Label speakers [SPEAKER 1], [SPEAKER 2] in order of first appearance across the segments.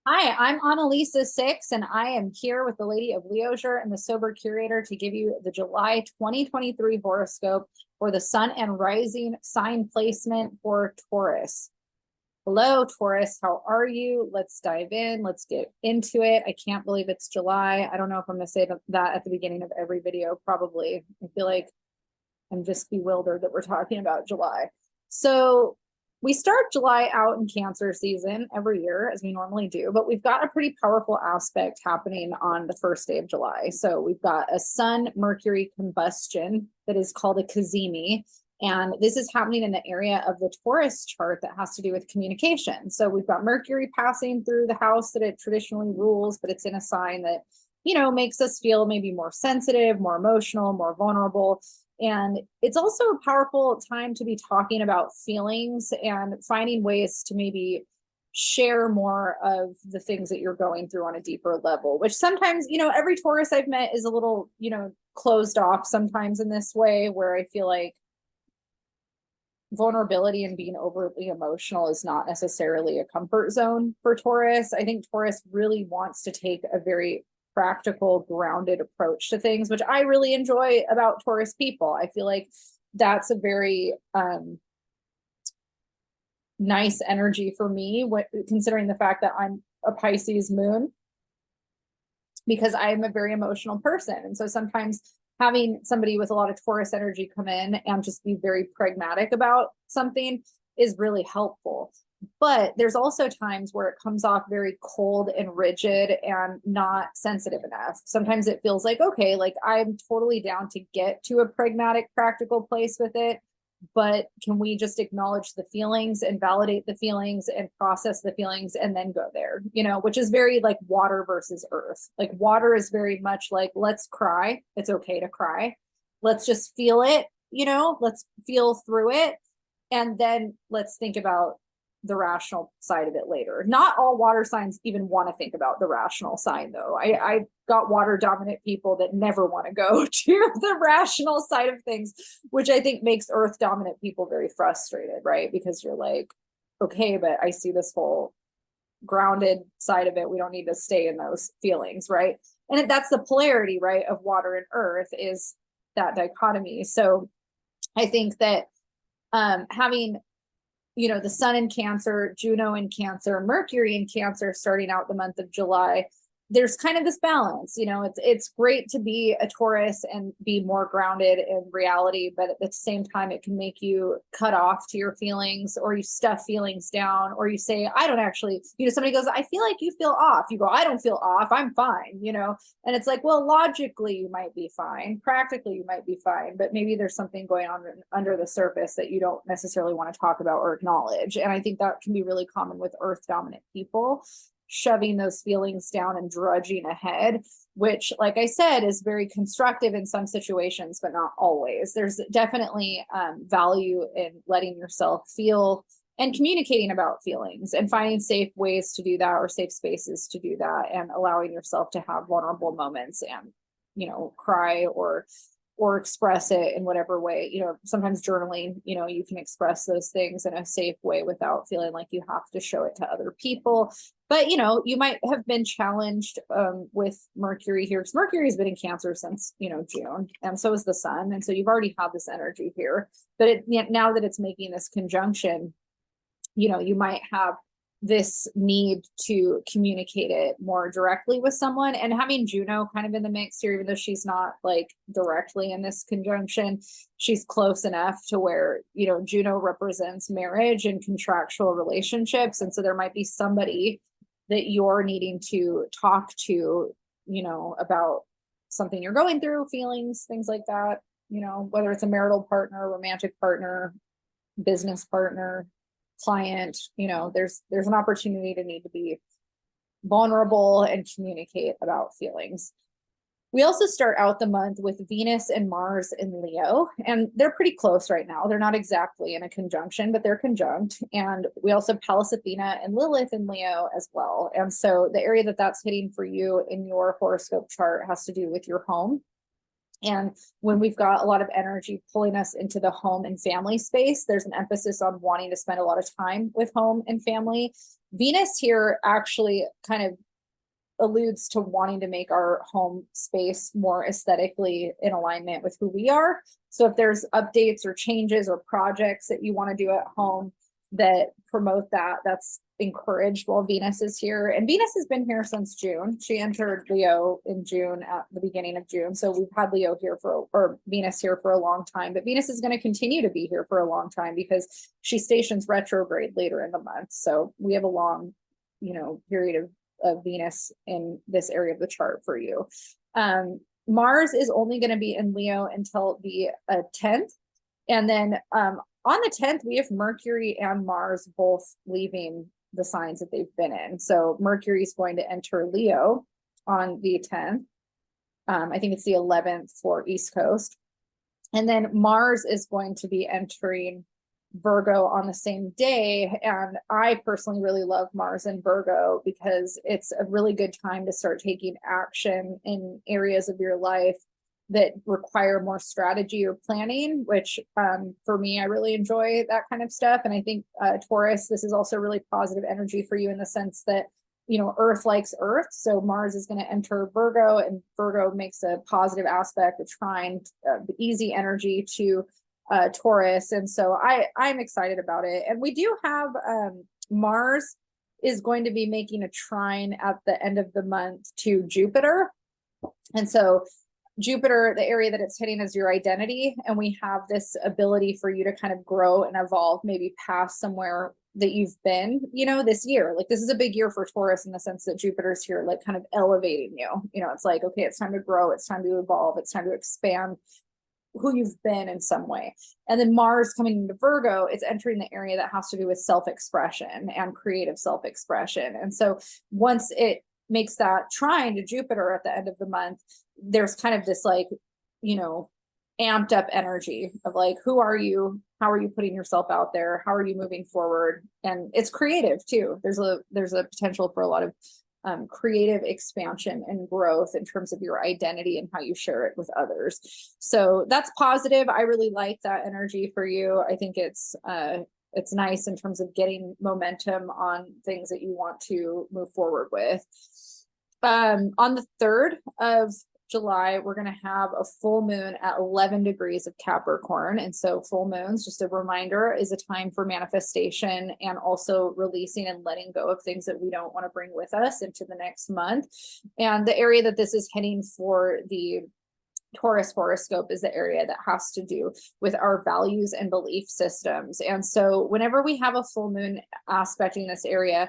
[SPEAKER 1] Hi, I'm Analisa 6, and I am here with the Lady of Leisure and the Sober Curator to give you the July 2023 horoscope for the Sun and Rising sign placement for Taurus. Hello, Taurus. How are you? Let's dive in. Let's get into it. I can't believe it's July. I don't know if I'm going to say that at the beginning of every video, probably. I feel like I'm just bewildered that we're talking about July. So we start July out in Cancer season every year, as we normally do, but we've got a pretty powerful aspect happening on the first day of July. So we've got a Sun Mercury combustion that is called a cazimi. And this is happening in the area of the Taurus chart that has to do with communication. So we've got Mercury passing through the house that it traditionally rules, but it's in a sign that, makes us feel maybe more sensitive, more emotional, more vulnerable. And it's also a powerful time to be talking about feelings and finding ways to maybe share more of the things that you're going through on a deeper level, which sometimes, every Taurus I've met is a little, closed off sometimes in this way, where I feel like vulnerability and being overly emotional is not necessarily a comfort zone for Taurus. I think Taurus really wants to take a very practical, grounded approach to things, which I really enjoy about Taurus people. I feel like that's a very nice energy for me, considering the fact that I'm a Pisces moon, because I'm a very emotional person. And so sometimes having somebody with a lot of Taurus energy come in and just be very pragmatic about something is really helpful. But there's also times where it comes off very cold and rigid and not sensitive enough. Sometimes it feels like, okay, like I'm totally down to get to a pragmatic, practical place with it, but can we just acknowledge the feelings and validate the feelings and process the feelings and then go there, which is very like water versus earth. Like water is very much like, let's cry. It's okay to cry. Let's just feel it, let's feel through it. And then let's think about the rational side of it later. Not all water signs even want to think about the rational side, though. I got water dominant people that never want to go to the rational side of things, which I think makes earth dominant people very frustrated, right? Because you're like, okay, but I see this whole grounded side of it. We don't need to stay in those feelings, right? And that's the polarity, right, of water and earth, is that dichotomy. So I think that having the sun in Cancer, Juno in Cancer, Mercury in Cancer starting out the month of July, there's kind of this balance. It's great to be a Taurus and be more grounded in reality, but at the same time, it can make you cut off to your feelings, or you stuff feelings down, or you say, I don't actually, somebody goes, I feel like you feel off. You go, I don't feel off. I'm fine, and it's like, well, logically, you might be fine. Practically, you might be fine, but maybe there's something going on under the surface that you don't necessarily want to talk about or acknowledge. And I think that can be really common with earth dominant people, shoving those feelings down and drudging ahead, which, like I said, is very constructive in some situations, but not always. There's definitely value in letting yourself feel and communicating about feelings and finding safe ways to do that, or safe spaces to do that, and allowing yourself to have vulnerable moments and, cry or express it in whatever way. Sometimes journaling, you can express those things in a safe way without feeling like you have to show it to other people. But, you might have been challenged with Mercury here, because Mercury has been in Cancer since, June, and so is the sun. And so you've already had this energy here. But now that it's making this conjunction, you might have this need to communicate it more directly with someone. And having Juno kind of in the mix here, even though she's not like directly in this conjunction, she's close enough to where, Juno represents marriage and contractual relationships. And so there might be somebody that you're needing to talk to, about something you're going through, feelings, things like that, whether it's a marital partner, romantic partner, business partner, client. There's an opportunity to need to be vulnerable and communicate about feelings. We also start out the month with Venus and Mars in Leo, and they're pretty close right now. They're not exactly in a conjunction, but they're conjunct. And we also have Pallas Athena and Lilith in Leo as well. And so the area that's hitting for you in your horoscope chart has to do with your home. And when we've got a lot of energy pulling us into the home and family space, there's an emphasis on wanting to spend a lot of time with home and family. Venus here actually kind of alludes to wanting to make our home space more aesthetically in alignment with who we are. So if there's updates or changes or projects that you want to do at home that promote that, that's encouraged while Venus is here. And Venus has been here since June. She entered Leo in June, at the beginning of June. So we've had Leo here or Venus here for a long time, but Venus is going to continue to be here for a long time because she stations retrograde later in the month. So we have a long, period of Venus in this area of the chart for you. Mars is only going to be in Leo until the 10th. And then on the 10th, we have Mercury and Mars both leaving the signs that they've been in. So Mercury is going to enter Leo on the 10th. I think it's the 11th for East Coast. And then Mars is going to be entering Virgo on the same day. And I personally really love Mars in Virgo because it's a really good time to start taking action in areas of your life that require more strategy or planning, which for me, I really enjoy that kind of stuff. And I think Taurus, this is also really positive energy for you in the sense that, Earth likes Earth. So Mars is going to enter Virgo, and Virgo makes a positive aspect, a trine, easy energy to Taurus. And so I'm excited about it. And we do have Mars is going to be making a trine at the end of the month to Jupiter. And so Jupiter, the area that it's hitting is your identity. And we have this ability for you to kind of grow and evolve, maybe past somewhere that you've been, this year. Like this is a big year for Taurus in the sense that Jupiter's here, like kind of elevating you. It's like, okay, it's time to grow. It's time to evolve. It's time to expand who you've been in some way. And then Mars coming into Virgo, it's entering the area that has to do with self-expression and creative self-expression. And so once it makes that trine to Jupiter at the end of the month, there's kind of this like, amped up energy of like, who are you? How are you putting yourself out there? How are you moving forward? And it's creative too. There's a potential for a lot of creative expansion and growth in terms of your identity and how you share it with others. So that's positive. I really like that energy for you. I think it's nice in terms of getting momentum on things that you want to move forward with. On the 3rd of July, we're going to have a full moon at 11 degrees of Capricorn. And so full moons, just a reminder, is a time for manifestation and also releasing and letting go of things that we don't want to bring with us into the next month. And the area that this is hitting for the Taurus horoscope is the area that has to do with our values and belief systems. And so whenever we have a full moon aspecting this area,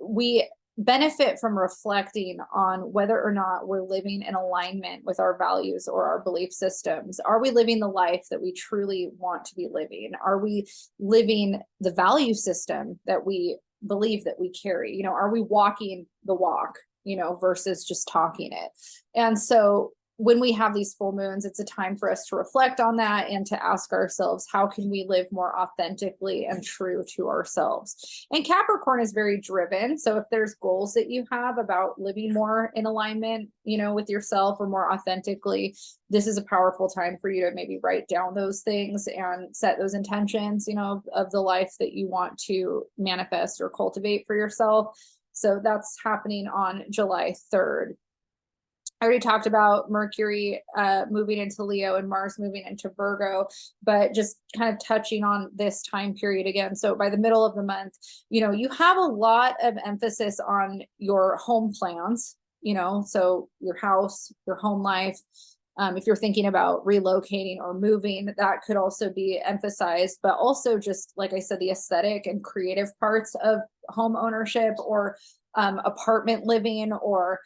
[SPEAKER 1] we benefit from reflecting on whether or not we're living in alignment with our values or our belief systems. Are we living the life that we truly want to be living? Are we living the value system that we believe that we carry? Are we walking the walk, versus just talking it? And so when we have these full moons, it's a time for us to reflect on that and to ask ourselves, how can we live more authentically and true to ourselves? And Capricorn is very driven. So if there's goals that you have about living more in alignment, with yourself or more authentically, this is a powerful time for you to maybe write down those things and set those intentions, of the life that you want to manifest or cultivate for yourself. So that's happening on July 3rd. I already talked about Mercury moving into Leo and Mars moving into Virgo, but just kind of touching on this time period again. So by the middle of the month, you have a lot of emphasis on your home plans, so your house, your home life. If you're thinking about relocating or moving, that could also be emphasized, but also just, like I said, the aesthetic and creative parts of home ownership or apartment living, or,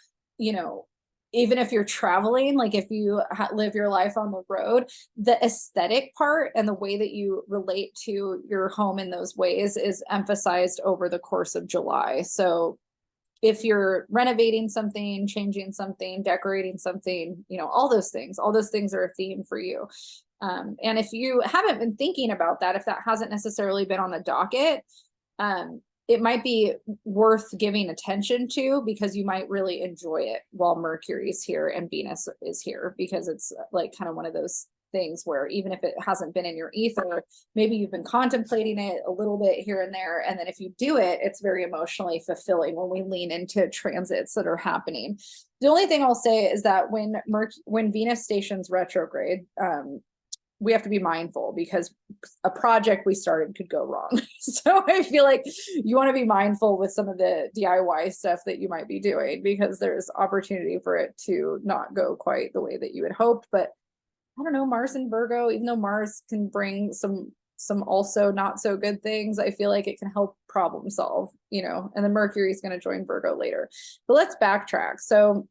[SPEAKER 1] even if you're traveling, like if you live your life on the road, the aesthetic part and the way that you relate to your home in those ways is emphasized over the course of July. So if you're renovating something, changing something, decorating something, all those things are a theme for you. And if you haven't been thinking about that, if that hasn't necessarily been on the docket, it might be worth giving attention to, because you might really enjoy it while Mercury is here and Venus is here, because it's like kind of one of those things where even if it hasn't been in your ether, maybe you've been contemplating it a little bit here and there. And then if you do it, it's very emotionally fulfilling when we lean into transits that are happening. The only thing I'll say is that when Venus stations retrograde, we have to be mindful, because a project we started could go wrong. So I feel like you want to be mindful with some of the DIY stuff that you might be doing, because there's opportunity for it to not go quite the way that you had hoped. But I don't know, Mars in Virgo, even though Mars can bring some also not so good things, I feel like it can help problem solve, and then Mercury is going to join Virgo later. But let's backtrack. So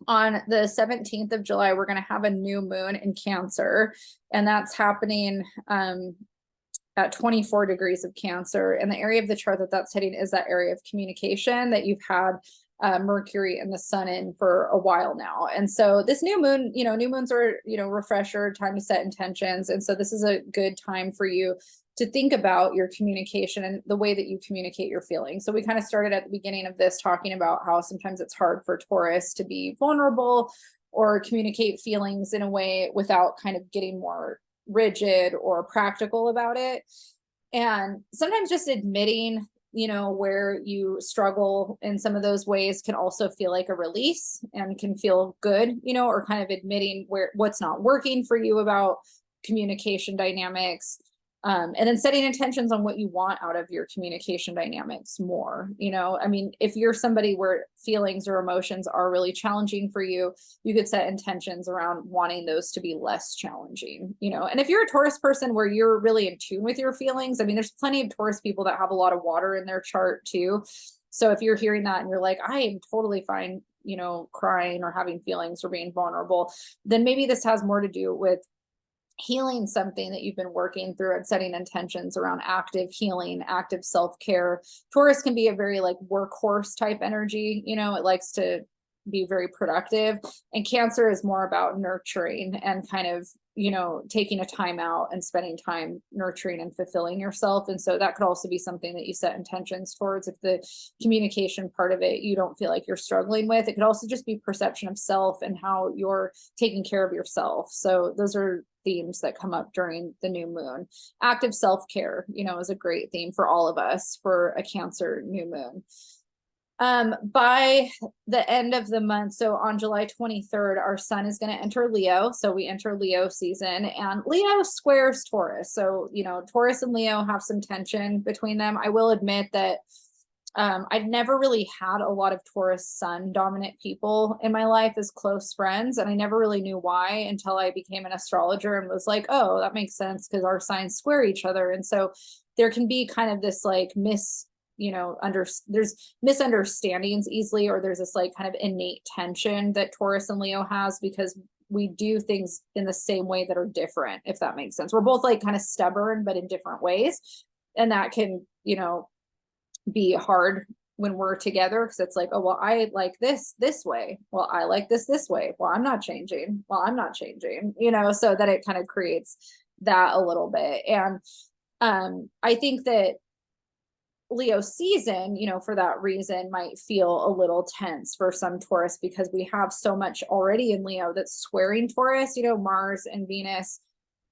[SPEAKER 1] on the 17th of July, we're going to have a new moon in Cancer, and that's happening at 24 degrees of Cancer. And the area of the chart that that's hitting is that area of communication that you've had Mercury and the sun in for a while now. And so this new moon, new moons are, refresher, time to set intentions. And so this is a good time for you to think about your communication and the way that you communicate your feelings. So we kind of started at the beginning of this talking about how sometimes it's hard for Taurus to be vulnerable or communicate feelings in a way without kind of getting more rigid or practical about it. And sometimes just admitting, where you struggle in some of those ways can also feel like a release and can feel good, or kind of admitting what's not working for you about communication dynamics. And then setting intentions on what you want out of your communication dynamics more, if you're somebody where feelings or emotions are really challenging for you, you could set intentions around wanting those to be less challenging, and if you're a Taurus person where you're really in tune with your feelings, there's plenty of Taurus people that have a lot of water in their chart too. So if you're hearing that and you're like, I am totally fine, crying or having feelings or being vulnerable, then maybe this has more to do with healing something that you've been working through and setting intentions around active healing, active self-care. Taurus can be a very like workhorse type energy, it likes to be very productive, and Cancer is more about nurturing and kind of, taking a time out and spending time nurturing and fulfilling yourself. And so that could also be something that you set intentions towards. If the communication part of it, you don't feel like you're struggling with, it could also just be perception of self and how you're taking care of yourself. So those are themes that come up during the new moon. Active self-care, is a great theme for all of us for a Cancer new moon. By the end of the month, so on July 23rd, our sun is going to enter Leo. So we enter Leo season, and Leo squares Taurus. So, Taurus and Leo have some tension between them. I will admit that I'd never really had a lot of Taurus sun dominant people in my life as close friends. And I never really knew why until I became an astrologer and was like, oh, that makes sense because our signs square each other. And so there can be kind of this like there's misunderstandings easily, or there's this like kind of innate tension that Taurus and Leo has because we do things in the same way that are different, if that makes sense. We're both like kind of stubborn, but in different ways. And that can, be hard when we're together, because it's like, oh, well, I like this way. Well, I like this way. Well, I'm not changing. Well, I'm not changing, so that it kind of creates that a little bit. And I think that Leo season, for that reason, might feel a little tense for some Taurus because we have so much already in Leo that's squaring Taurus. Mars and Venus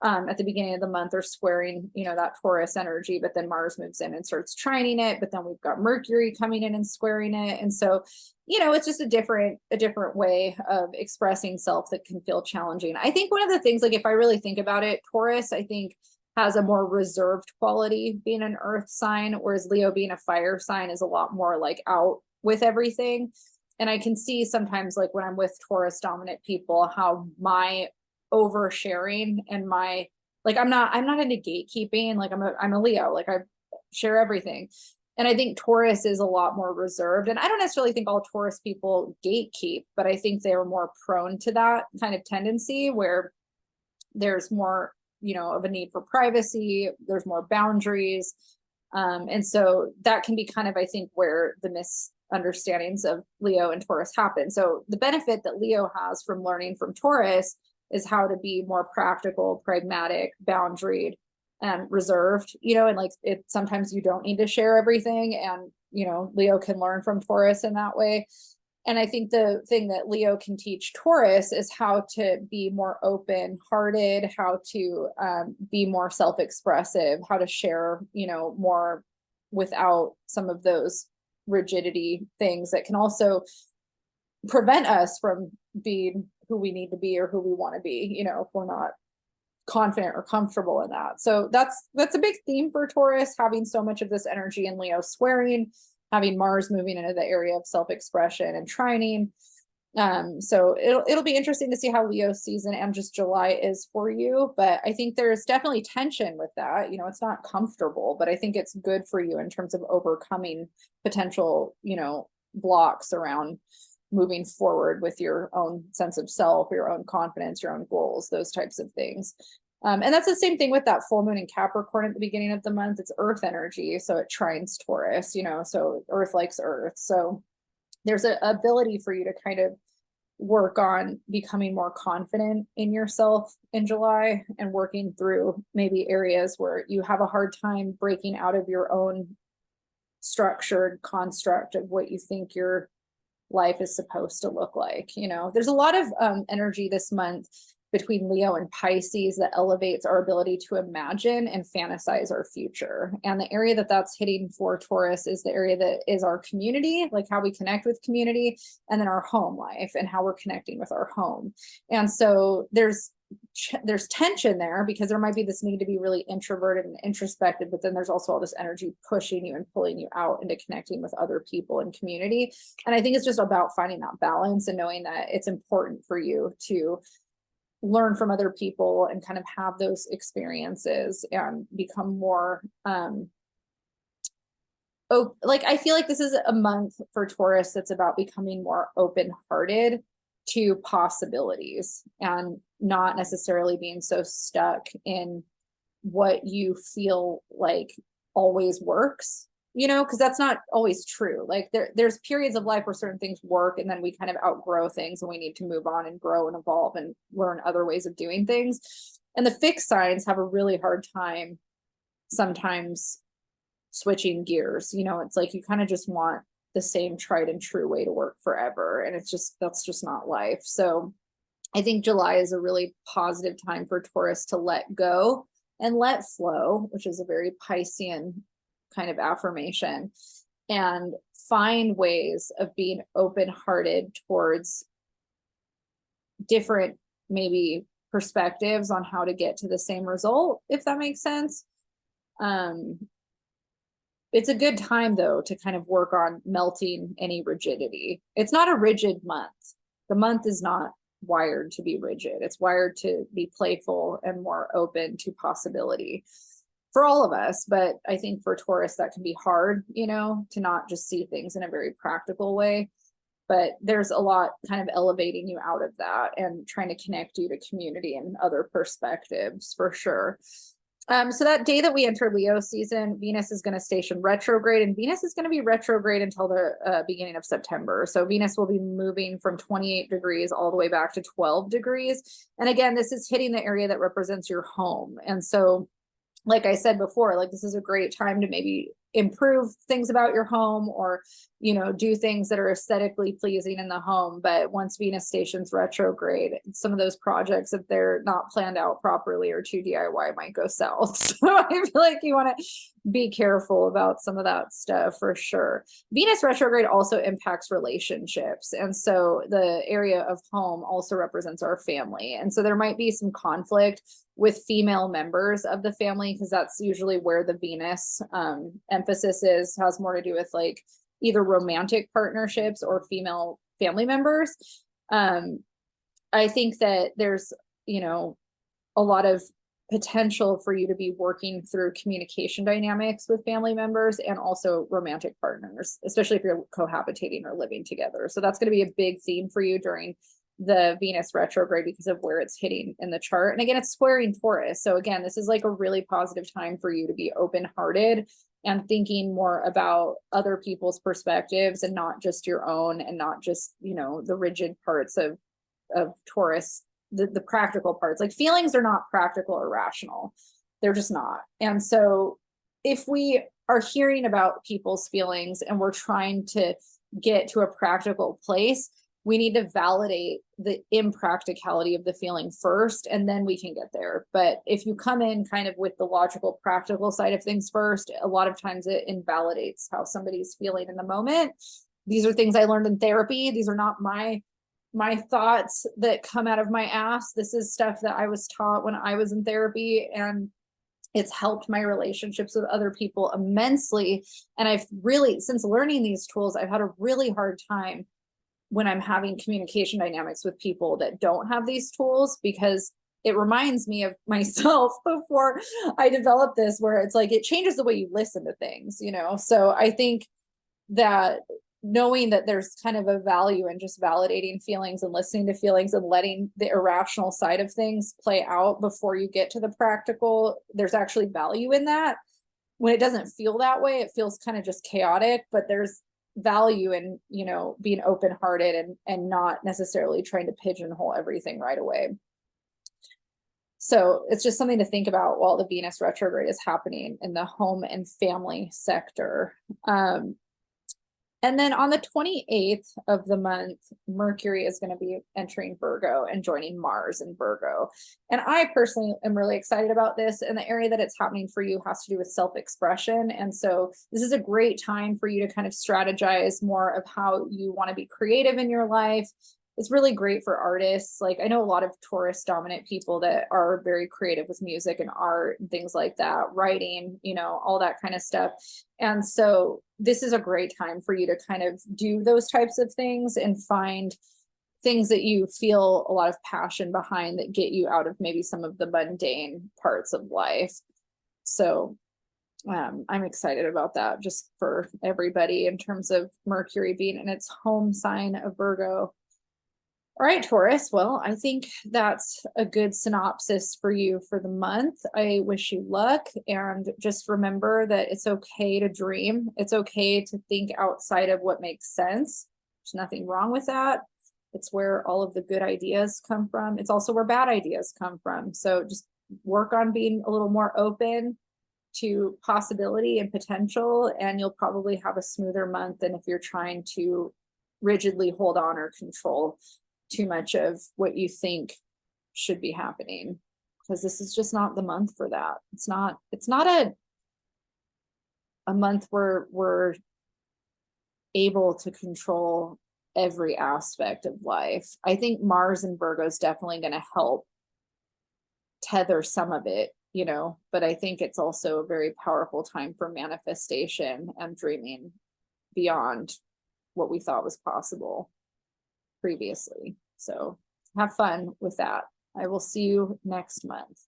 [SPEAKER 1] at the beginning of the month are squaring, that Taurus energy, but then Mars moves in and starts trining it. But then we've got Mercury coming in and squaring it. And so, it's just a different way of expressing self that can feel challenging. I think one of the things, like if I really think about it, Taurus, I think, has a more reserved quality being an earth sign, whereas Leo being a fire sign is a lot more like out with everything. And I can see sometimes like when I'm with Taurus dominant people, how my oversharing and my, like, I'm not into gatekeeping. Like I'm a Leo, like I share everything. And I think Taurus is a lot more reserved. And I don't necessarily think all Taurus people gatekeep, but I think they are more prone to that kind of tendency where there's more, of a need for privacy, there's more boundaries. And so that can be kind of, I think, where the misunderstandings of Leo and Taurus happen. So the benefit that Leo has from learning from Taurus is how to be more practical, pragmatic, boundaried, reserved, and like sometimes you don't need to share everything, and Leo can learn from Taurus in that way. And I think the thing that Leo can teach Taurus is how to be more open-hearted, how to be more self-expressive, how to share, more without some of those rigidity things that can also prevent us from being who we need to be or who we want to be, if we're not confident or comfortable in that. So that's a big theme for Taurus, having so much of this energy in Leo squaring, having Mars moving into the area of self-expression and trining. So it'll be interesting to see how Leo season and just July is for you. But I think there's definitely tension with that. It's not comfortable, but I think it's good for you in terms of overcoming potential, blocks around moving forward with your own sense of self, your own confidence, your own goals, those types of things. And that's the same thing with that full moon in Capricorn at the beginning of the month. It's earth energy, so it trines Taurus, so earth likes earth. So there's an ability for you to kind of work on becoming more confident in yourself in July, and working through maybe areas where you have a hard time breaking out of your own structured construct of what you think your life is supposed to look like. There's a lot of energy this month between Leo and Pisces that elevates our ability to imagine and fantasize our future. And the area that that's hitting for Taurus is the area that is our community, like how we connect with community, and then our home life and how we're connecting with our home. And so there's tension there, because there might be this need to be really introverted and introspective, but then there's also all this energy pushing you and pulling you out into connecting with other people and community. And I think it's just about finding that balance and knowing that it's important for you to learn from other people and kind of have those experiences and become more I feel like this is a month for Taurus that's about becoming more open-hearted to possibilities and not necessarily being so stuck in what you feel like always works, because that's not always true. Like there's periods of life where certain things work, and then we kind of outgrow things and we need to move on and grow and evolve and learn other ways of doing things. And the fixed signs have a really hard time sometimes switching gears. It's like you kind of just want the same tried and true way to work forever, and that's just not life. So I think July is a really positive time for Taurus to let go and let flow, which is a very Piscean kind of affirmation, and find ways of being open-hearted towards different maybe perspectives on how to get to the same result, if that makes sense. It's a good time, though, to kind of work on melting any rigidity. It's not a rigid month. The month is not wired to be rigid. It's wired to be playful and more open to possibility for all of us. But I think for Taurus, that can be hard, to not just see things in a very practical way. But there's a lot kind of elevating you out of that and trying to connect you to community and other perspectives, for sure. So that day that we enter Leo season, Venus is going to station retrograde, and Venus is going to be retrograde until the beginning of September. So Venus will be moving from 28 degrees all the way back to 12 degrees. And again, this is hitting the area that represents your home. And so, like I said before, like this is a great time to maybe improve things about your home, or do things that are aesthetically pleasing in the home. But once Venus stations retrograde, some of those projects, if they're not planned out properly or too DIY, might go south. So I feel like you want to be careful about some of that stuff, for sure. Venus retrograde also impacts relationships, and so the area of home also represents our family. And so there might be some conflict with female members of the family, because that's usually where the Venus emphasis has more to do with like either romantic partnerships or female family members. I think that there's, a lot of potential for you to be working through communication dynamics with family members and also romantic partners, especially if you're cohabitating or living together. So that's going to be a big theme for you during the Venus retrograde because of where it's hitting in the chart. And again, it's squaring Taurus. So again, this is like a really positive time for you to be open-hearted and thinking more about other people's perspectives and not just your own, and not just, the rigid parts of Taurus, the practical parts. Like feelings are not practical or rational. They're just not. And so if we are hearing about people's feelings and we're trying to get to a practical place, we need to validate the impracticality of the feeling first, and then we can get there. But if you come in kind of with the logical, practical side of things first, a lot of times it invalidates how somebody's feeling in the moment. These are things I learned in therapy. These are not my thoughts that come out of my ass. This is stuff that I was taught when I was in therapy, and it's helped my relationships with other people immensely. And I've really, since learning these tools, I've had a really hard time when I'm having communication dynamics with people that don't have these tools, because it reminds me of myself before I developed this, where it's like, it changes the way you listen to things, you know? So I think that knowing that there's kind of a value in just validating feelings and listening to feelings and letting the irrational side of things play out before you get to the practical, there's actually value in that. When it doesn't feel that way, it feels kind of just chaotic, but there's value in, you know, being open-hearted and not necessarily trying to pigeonhole everything right away. So it's just something to think about while the Venus retrograde is happening in the home and family sector. And then on the 28th of the month, Mercury is going to be entering Virgo and joining Mars in Virgo. And I personally am really excited about this. And the area that it's happening for you has to do with self-expression. And so this is a great time for you to kind of strategize more of how you want to be creative in your life. It's really great for artists. Like, I know a lot of Taurus dominant people that are very creative with music and art and things like that, writing, you know, all that kind of stuff. And so this is a great time for you to kind of do those types of things and find things that you feel a lot of passion behind that get you out of maybe some of the mundane parts of life. So I'm excited about that, just for everybody, in terms of Mercury being in its home sign of Virgo. All right, Taurus. Well, I think that's a good synopsis for you for the month. I wish you luck, and just remember that it's okay to dream. It's okay to think outside of what makes sense. There's nothing wrong with that. It's where all of the good ideas come from. It's also where bad ideas come from. So just work on being a little more open to possibility and potential, and you'll probably have a smoother month than if you're trying to rigidly hold on or control too much of what you think should be happening, because this is just not the month for that. It's not a month where we're able to control every aspect of life. I think Mars in Virgo is definitely going to help tether some of it, you know, but I think it's also a very powerful time for manifestation and dreaming beyond what we thought was possible previously. So have fun with that. I will see you next month.